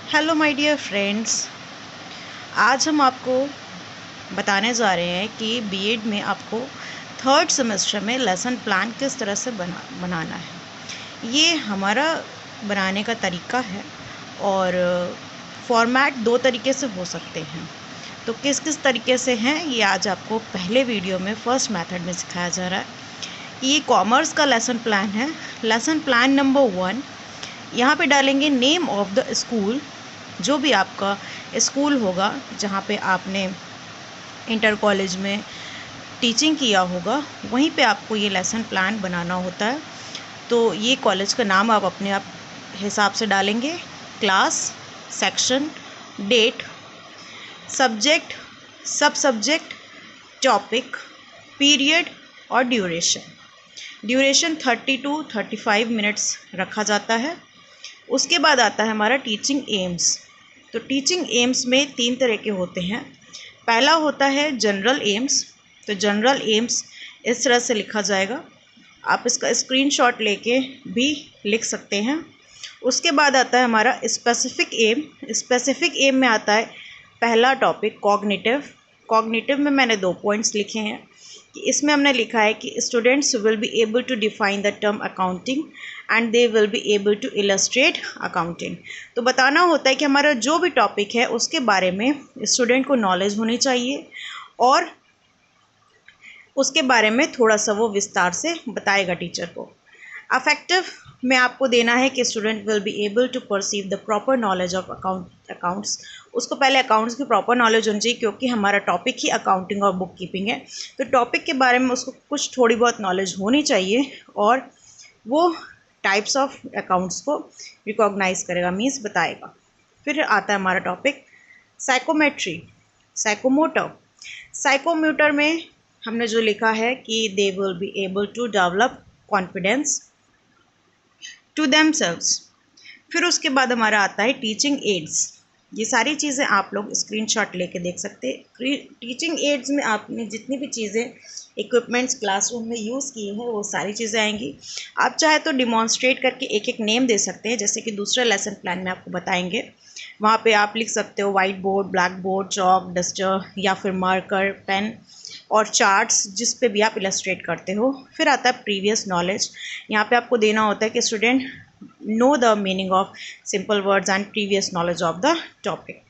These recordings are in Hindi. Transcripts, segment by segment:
हेलो माय डियर फ्रेंड्स, आज हम आपको बताने जा रहे हैं कि बीएड में आपको थर्ड सेमेस्टर में लेसन प्लान किस तरह से बनाना है। ये हमारा बनाने का तरीका है और फॉर्मेट दो तरीके से हो सकते हैं। तो किस किस तरीके से हैं ये आज आपको पहले वीडियो में फर्स्ट मेथड में सिखाया जा रहा है। ये कॉमर्स का लेसन प्लान है। लेसन प्लान नंबर 1, यहाँ पे डालेंगे नेम ऑफ द स्कूल, जो भी आपका स्कूल होगा जहाँ पे आपने इंटर कॉलेज में टीचिंग किया होगा, वहीं पे आपको ये लेसन प्लान बनाना होता है। तो ये कॉलेज का नाम आप अपने आप हिसाब से डालेंगे, क्लास, सेक्शन, डेट, सब्जेक्ट, सब सब्जेक्ट, टॉपिक, पीरियड और ड्यूरेशन 30 to 35 मिनट्स रखा जाता है। उसके बाद आता है हमारा टीचिंग एम्स। तो टीचिंग एम्स में 3 तरह के होते हैं। पहला होता है जनरल एम्स। तो जनरल एम्स इस तरह से लिखा जाएगा, आप इसका स्क्रीनशॉट लेके भी लिख सकते हैं। उसके बाद आता है हमारा स्पेसिफिक एम। स्पेसिफिक एम में आता है पहला टॉपिक कॉग्निटिव में मैंने 2 पॉइंट्स लिखे हैं कि इसमें हमने लिखा है कि students will be able to define the term accounting and they will be able to illustrate accounting. तो बताना होता है कि हमारा जो भी टॉपिक है उसके बारे में स्टूडेंट को नॉलेज होनी चाहिए और उसके बारे में थोड़ा सा वो विस्तार से बताएगा टीचर को। अफेक्टिव में आपको देना है कि student will be able to perceive the proper knowledge of accounts. उसको पहले अकाउंट्स की प्रॉपर नॉलेज होनी चाहिए, क्योंकि हमारा टॉपिक ही अकाउंटिंग और बुक कीपिंग है। तो टॉपिक के बारे में उसको कुछ थोड़ी बहुत नॉलेज होनी चाहिए और वो टाइप्स ऑफ अकाउंट्स को रिकॉग्नाइज करेगा, मीन्स बताएगा। फिर आता है हमारा टॉपिक साइकोमोटर में हमने जो लिखा है कि they will be able to develop confidence to themselves. फिर उसके बाद हमारा आता है टीचिंग एड्स। ये सारी चीज़ें आप लोग स्क्रीनशॉट लेके देख सकते हैं। टीचिंग एड्स में आपने जितनी भी चीज़ें इक्विपमेंट्स क्लासरूम में यूज़ किए हैं वो सारी चीज़ें आएंगी। आप चाहे तो डिमॉन्स्ट्रेट करके एक एक नेम दे सकते हैं, जैसे कि दूसरे लेसन प्लान में आपको बताएंगे। वहाँ पे आप लिख सकते हो white board, black board, chalk, duster या फिर मार्कर, पेन और चार्ट्स, जिस पे भी आप इलस्ट्रेट करते हो। फिर आता है प्रीवियस नॉलेज। यहाँ पे आपको देना होता है कि student know the meaning of simple words and previous knowledge of the topic.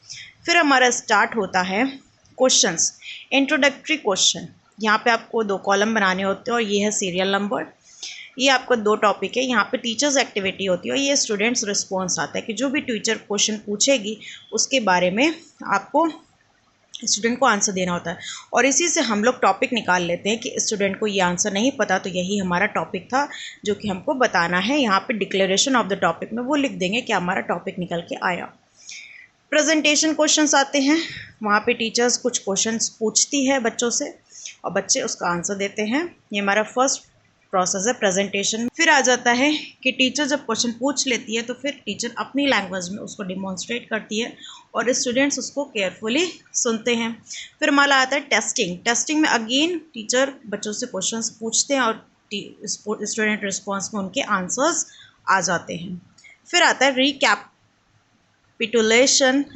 फिर हमारा स्टार्ट होता है क्वेश्चंस, इंट्रोडक्टरी क्वेश्चन। यहाँ पे आपको 2 कॉलम बनाने होते हैं और ये है सीरियल नंबर। ये आपका 2 टॉपिक है। यहाँ पे टीचर्स एक्टिविटी होती है और ये स्टूडेंट्स रिस्पॉन्स आता है कि जो भी टीचर क्वेश्चन पूछेगी उसके बारे में आपको स्टूडेंट को आंसर देना होता है। और इसी से हम लोग टॉपिक निकाल लेते हैं कि स्टूडेंट को ये आंसर नहीं पता, तो यही हमारा टॉपिक था जो कि हमको बताना है। यहाँ पे डिक्लेरेशन ऑफ द टॉपिक में वो लिख देंगे कि हमारा टॉपिक निकल के आया। प्रेजेंटेशन क्वेश्चंस आते हैं। वहाँ पे टीचर्स कुछ क्वेश्चंस पूछती है बच्चों से और बच्चे उसका आंसर देते हैं। ये हमारा फर्स्ट प्रोसेस है प्रेजेंटेशन। फिर आ जाता है कि टीचर जब क्वेश्चन पूछ लेती है तो फिर टीचर अपनी लैंग्वेज में उसको डिमॉन्स्ट्रेट करती है और स्टूडेंट्स उसको केयरफुली सुनते हैं। फिर हमारा आता है टेस्टिंग में अगेन टीचर बच्चों से क्वेश्चंस पूछते हैं और स्टूडेंट रिस्पॉन्स में उनके आंसर्स आ जाते हैं। फिर आता है रिकैपिटुलेशन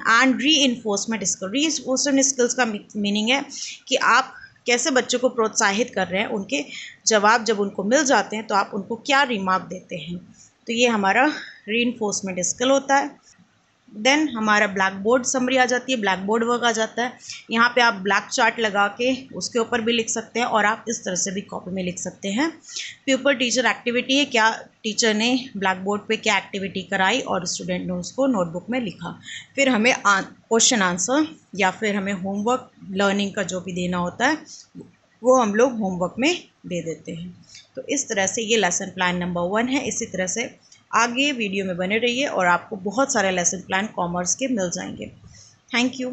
एंड रीइंफोर्समेंट स्किल्स का मीनिंग है कि आप कैसे बच्चों को प्रोत्साहित कर रहे हैं। उनके जवाब जब उनको मिल जाते हैं तो आप उनको क्या रिमार्क देते हैं। तो ये हमारा रीइंफोर्समेंट स्किल होता है। देन हमारा ब्लैक बोर्ड समरी आ जाती है, ब्लैक बोर्ड वर्क आ जाता है। यहाँ पे आप ब्लैक चार्ट लगा के उसके ऊपर भी लिख सकते हैं और आप इस तरह से भी कॉपी में लिख सकते हैं। प्यूपल टीचर एक्टिविटी है, क्या टीचर ने ब्लैक बोर्ड पे क्या एक्टिविटी कराई और स्टूडेंट ने उसको नोटबुक में लिखा। फिर हमें क्वेश्चन आंसर या फिर हमें होमवर्क लर्निंग का जो भी देना होता है वो हम लोग होमवर्क में दे देते हैं। तो इस तरह से ये लेसन प्लान नंबर 1 है। इसी तरह से आगे वीडियो में बने रहिए और आपको बहुत सारे लेसन प्लान कॉमर्स के मिल जाएंगे। Thank you.